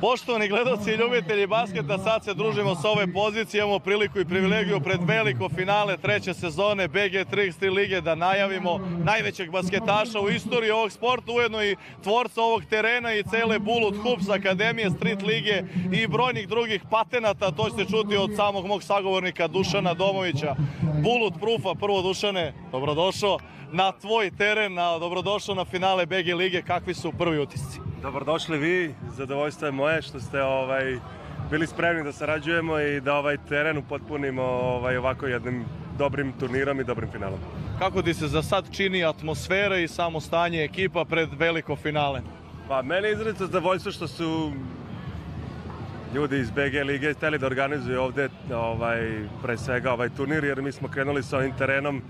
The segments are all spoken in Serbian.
Poštovani gledaoci i ljubitelji basketa, sad se družimo sa ove pozicije, imamo priliku i privilegiju pred veliko finale treće sezone BG3 lige da najavimo najvećeg basketaša u istoriji ovog sporta, ujedno i tvorca ovog terena i cele Bulut Hoops Akademije, Street lige i brojnih drugih patenata. To ćete čuti od samog mog sagovornika Dušana Domovića. Bulut Proofa, prvo Dušane, dobrodošao na tvoj teren, dobrodošao na finale BG lige, kakvi su prvi utisci? Dobrodošli vi, zadovoljstvo je moje što ste bili spremni da sarađujemo i da ovaj teren upotpunimo ovako jednim dobrim turnirom i dobrim finalom. Kako ti se za sad čini atmosfera i samo stanje ekipa pred veliko finale? Pa meni je izrazito zadovoljstvo što su ljudi iz BG lige hteli da organizuju ovde pre svega ovaj turnir, jer mi smo krenuli sa ovim terenom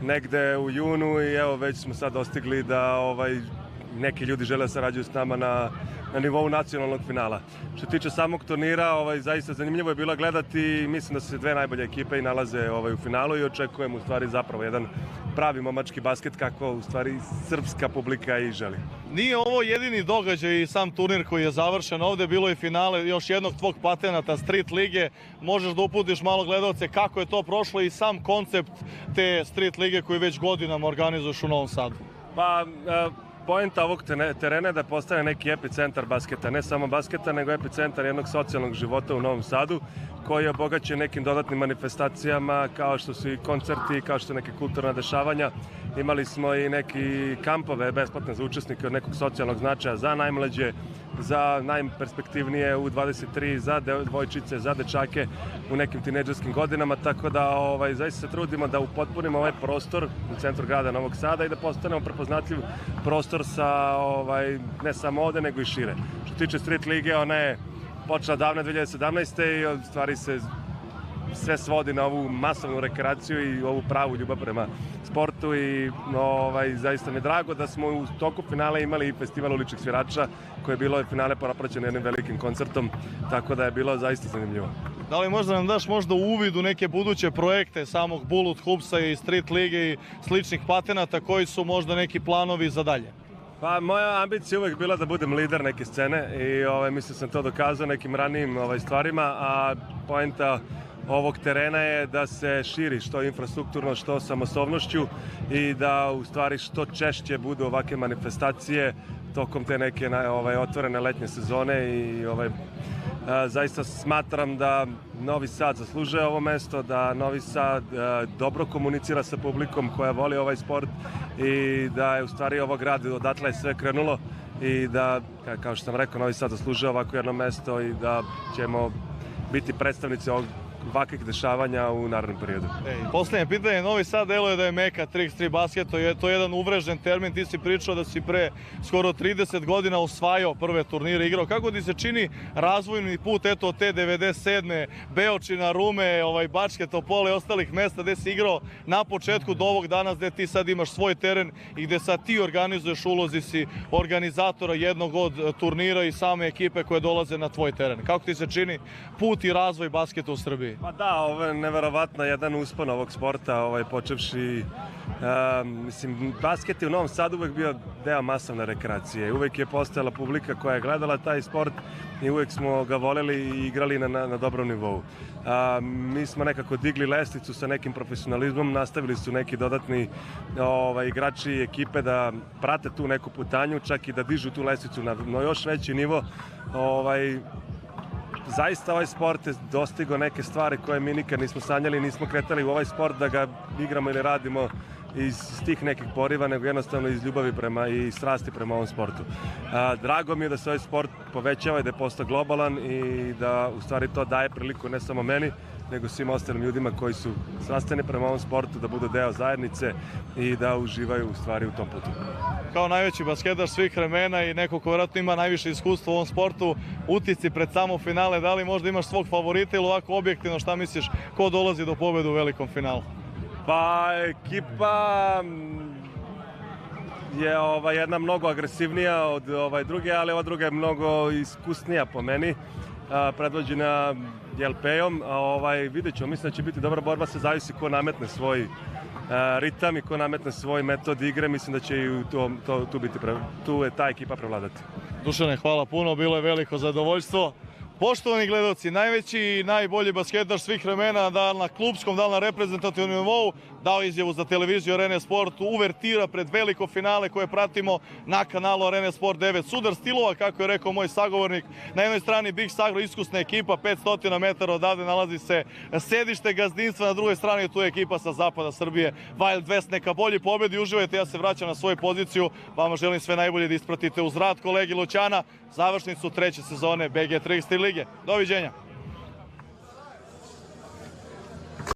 negde u junu i evo već smo sad dostigli da neki ljudi žele da sarađuju s nama na nivou nacionalnog finala. Što se tiče samog turnira, zaista zanimljivo je bilo gledati. Mislim da se dve najbolje ekipe i nalaze u finalu i očekujem u stvari zapravo jedan pravi momački basket kako u stvari srpska publika i želi. Nije ovo jedini događaj i sam turnir koji je završen. Ovde je bilo i finale još jednog tvog patenata Street lige. Možeš da uputiš malo gledalce kako je to prošlo i sam koncept te Street lige koju već godinama organizuješ u Novom Sadu? Pa, poenta ovog terena je da postane neki epicentar basketa, ne samo basketa, nego epicentar jednog socijalnog života u Novom Sadu, koji je obogaćen nekim dodatnim manifestacijama, kao što su i koncerti, kao što su neke kulturna dešavanja. Imali smo i neki kampove besplatne za učesnike od nekog socijalnog značaja za najmlađe, za najperspektivnije U23, za dvojčice, za dečake u nekim tinejdžerskim godinama, tako da zaista se trudimo da upotpunimo ovaj prostor u centru grada Novog Sada i da postanemo prepoznatljiv prostor sa ne samo ovde, nego i šire. Što tiče Street lige, ona je počela davne 2017. i od stvari se sve svodi na ovu masovnu rekreaciju i ovu pravu ljubav prema sportu i zaista mi je drago da smo u toku finala imali i festival uličnih svirača koje je bilo finale popraćeno jednim velikim koncertom, tako da je bilo zaista zanimljivo. Da li možda nam daš možda uvid u neke buduće projekte samog Bulut Hoopsa i Street lige i sličnih patenata, koji su možda neki planovi za dalje? Pa moja ambicija je uvek bila da budem lider neke scene i mislim sam to dokazao nekim ranijim stvarima, a poenta ovog terena je da se širi što infrastrukturno, što samosobnošću i da u stvari što češće budu ovakve manifestacije tokom te neke otvorene letnje sezone i zaista smatram da Novi Sad zaslužuje ovo mesto, da Novi Sad dobro komunicira sa publikom koja voli ovaj sport i da je u stvari ovo grad odatle je sve krenulo i da, kao što sam rekao, Novi Sad zaslužuje ovako jedno mesto i da ćemo biti predstavnici ovakvih dešavanja u narednom periodu. Poslednje pitanje, Novi Sad deluje da je meka Trick-3 basketa, to je jedan uvrežen termin, ti si pričao da si pre skoro 30 godina osvajao prve turnire, igrao. Kako ti se čini razvojni put, eto, od te 97. Beočina, Rume, Bačke Topole i ostalih mesta gde si igrao na početku do ovog danas gde ti sad imaš svoj teren i gde sad ti organizuješ, ulozi si organizatora jednog od turnira i same ekipe koje dolaze na tvoj teren. Kako ti se čini put i razvoj basketa u Srbiji? Pa da, ovo je neverovatno jedan uspon ovog sporta, počevši, basket je u Novom Sadu uvek bio deo masovne rekreacije, uvek je postojala publika koja je gledala taj sport i uvek smo ga voleli i igrali na dobrom nivou. Mi smo nekako digli lestvicu sa nekim profesionalizmom, nastavili su neki dodatni igrači i ekipe da prate tu neku putanju, čak i da dižu tu lestvicu na još veći nivo. Zaista ovaj sport je dostigao neke stvari koje mi nikad nismo sanjali, nismo kretali u ovaj sport da ga igramo ili radimo iz tih nekih poriva, nego jednostavno iz ljubavi i strasti prema ovom sportu. Drago mi je da se ovaj sport povećava i da je postao globalan i da u stvari to daje priliku ne samo meni, nego svim ostalim ljudima koji su strastveni prema ovom sportu, da budu deo zajednice i da uživaju u stvari u tom putu. Kao najveći basketaš svih vremena i neko ko vjerojatno ima najviše iskustva u ovom sportu, utisci pred samo finale, da li možda imaš svog favorita ili ovako objektivno, šta misliš, ko dolazi do pobjede u velikom finalu? Pa ekipa je jedna mnogo agresivnija od druge, ali ova druga je mnogo iskusnija po meni, predvođena JLP-om. Vidjet ćemo, mislim da će biti dobra borba, se zavisi ko nametne svoj ritam i ko nametne svoj metod igre, mislim da će i tu je ta ekipa prevladati. Dušane, hvala puno, bilo je veliko zadovoljstvo. Poštovani gledalci, najveći i najbolji basketaš svih vremena, da li na klubskom, da li na reprezentativnom nivou, dao izjavu za televiziju Arene Sport, uvertira pred veliko finale koje pratimo na kanalu Arene Sport 9. Sudar stilova, kako je rekao moj sagovornik, na jednoj strani Big Sagro, iskusna ekipa, 500 metara odavde nalazi se sedište gazdinstva, na drugoj strani tu je ekipa sa zapada Srbije, Wild West, neka bolji pobedi, uživajte, ja se vraćam na svoju poziciju, vama želim sve najbolje da ispratite uz rad kolegi Lućana, završnicu treće sezone BG Trickster lige. Doviđenja.